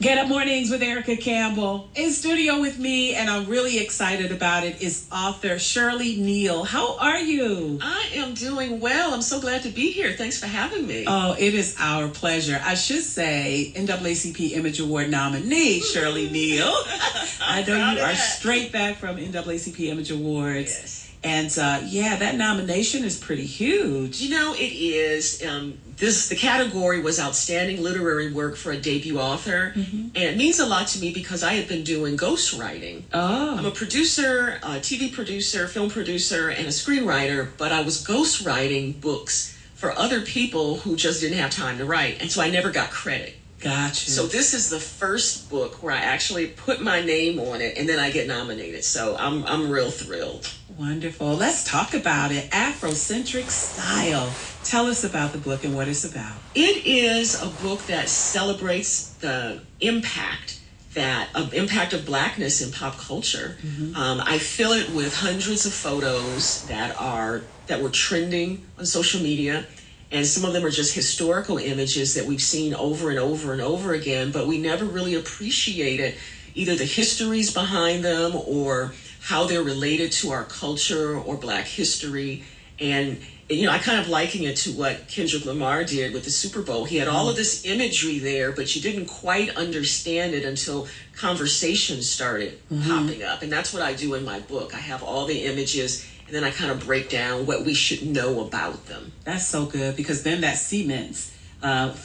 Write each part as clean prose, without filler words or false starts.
Get Up Mornings with Erica Campbell. In studio with me, and I'm really excited about it, is author Shirley Neal. How are you? I am doing well. I'm so glad to be here. Thanks for having me. Oh, it is our pleasure. I should say NAACP Image Award nominee Shirley Neal. I know you are straight back from NAACP Image Awards. Yes. And that nomination is pretty huge. You know, it is. The category was Outstanding Literary Work for a Debut Author. Mm-hmm. And it means a lot to me because I had been doing ghostwriting. Oh. I'm a producer, a TV producer, film producer, and a screenwriter, but I was ghostwriting books for other people who just didn't have time to write. And so I never got credit. Gotcha. So this is the first book where I actually put my name on it and then I get nominated. So I'm real thrilled. Wonderful. Let's talk about it. AfroCentric Style. Tell us about the book and what it's about. It is a book that celebrates the impact of Blackness in pop culture. Mm-hmm. I fill it with hundreds of photos that were trending on social media. And some of them are just historical images that we've seen over and over and over again, but we never really appreciated either the histories behind them or how they're related to our culture or Black history. And I kind of liken it to what Kendrick Lamar did with the Super Bowl. He had all of this imagery there, but you didn't quite understand it until conversations started popping up. And that's what I do in my book. I have all the images, and then I kind of break down what we should know about them. That's so good, because then that cements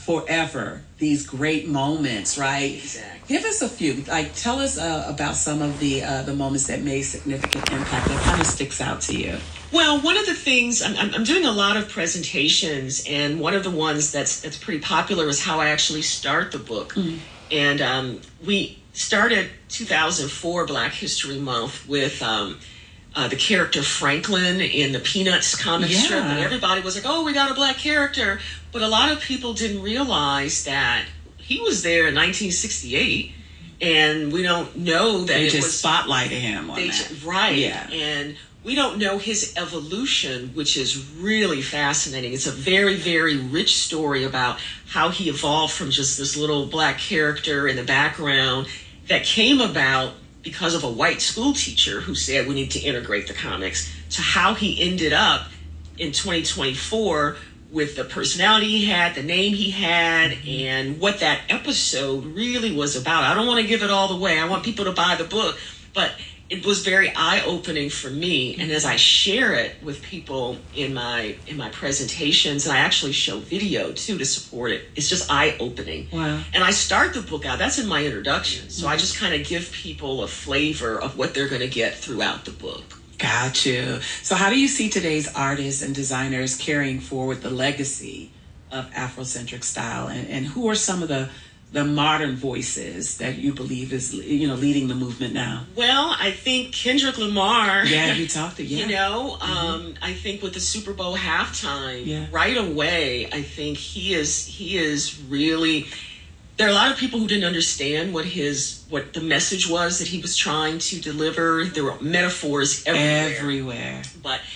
forever these great moments, right? Exactly. Give us a few. Tell us about some of the moments that made significant impact. That kind of sticks out to you. Well, one of the things, I'm doing a lot of presentations, and one of the ones that's pretty popular is how I actually start the book. Mm-hmm. And we started 2004 Black History Month with the character Franklin in the Peanuts comic strip, and everybody was like, oh, we got a Black character. But a lot of people didn't realize that he was there in 1968, and we don't know that they just spotlighted him on that. Right. Yeah. And we don't know his evolution, which is really fascinating. It's a very, very rich story about how he evolved from just this little Black character in the background that came about because of a white school teacher who said we need to integrate the comics, to how he ended up in 2024 with the personality he had, the name he had, and what that episode really was about. I don't want to give it all the way. I want people to buy the book, but it was very eye-opening for me. And as I share it with people in my presentations, and I actually show video too to support it, it's just eye-opening. Wow. And I start the book out, that's in my introduction. So I just kind of give people a flavor of what they're going to get throughout the book. Got you. So how do you see today's artists and designers carrying forward the legacy of AfroCentric Style? And who are some of the modern voices that you believe is, leading the movement now? Well, I think Kendrick Lamar. Yeah, you talked to, I think with the Super Bowl halftime, right away, I think he is really. There are a lot of people who didn't understand what the message was that he was trying to deliver. There were metaphors everywhere.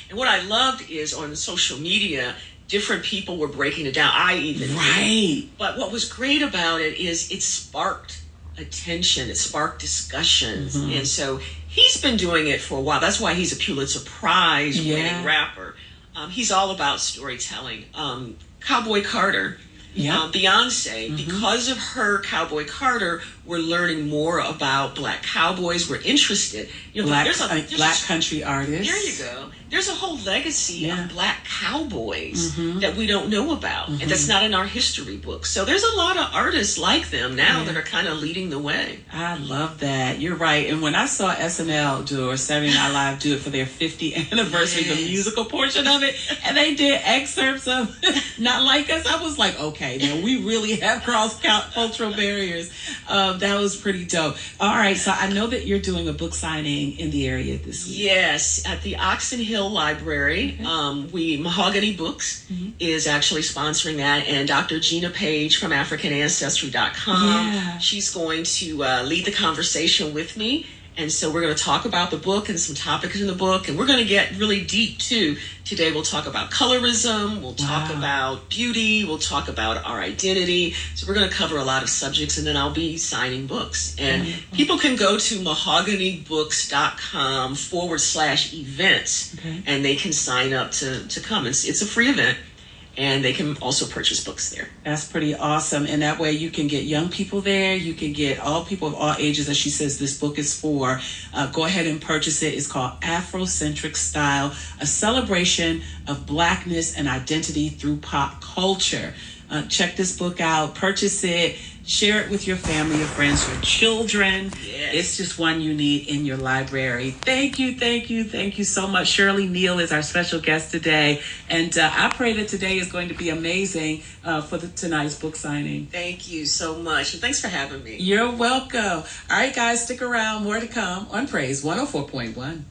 And what I loved is on social media, different people were breaking it down. I even did. But what was great about it is it sparked attention. It sparked discussions. Mm-hmm. And so he's been doing it for a while. That's why he's a Pulitzer Prize winning rapper. He's all about storytelling. Cowboy Carter. Beyonce, because of her Cowboy Carter, we're learning more about Black cowboys. We're interested. Black country artists. There you go. There's a whole legacy of Black cowboys that we don't know about, and that's not in our history books. So there's a lot of artists like them now that are kind of leading the way. I love that. You're right. And when I saw SNL or Saturday Night Live do it for their 50th anniversary, the musical portion of it, and they did excerpts of Not Like Us, I was like, okay, now we really have cross-cultural barriers. That was pretty dope. All right, so I know that you're doing a book signing in the area this week. Yes, at the Oxon Library. Mahogany Books is actually sponsoring that, and Dr. Gina Page from AfricanAncestry.com. She's going to lead the conversation with me, And so we're going to talk about the book and some topics in the book, and we're going to get really deep too. Today we'll talk about colorism, we'll talk about beauty, we'll talk about our identity. So we're going to cover a lot of subjects, and then I'll be signing books. And people can go to mahoganybooks.com/events, and they can sign up to come. It's a free event. And they can also purchase books there. That's pretty awesome. And that way you can get young people there. You can get all people of all ages that she says this book is for. Go ahead and purchase it. It's called AfroCentric Style, a celebration of Blackness and identity through pop culture. Check this book out. Purchase it. Share it with your family, your friends, your children. Yes. It's just one you need in your library. Thank you so much. Shirley Neal is our special guest today. And I pray that today is going to be amazing for tonight's book signing. Thank you so much. And thanks for having me. You're welcome. All right, guys, stick around. More to come on Praise 104.1.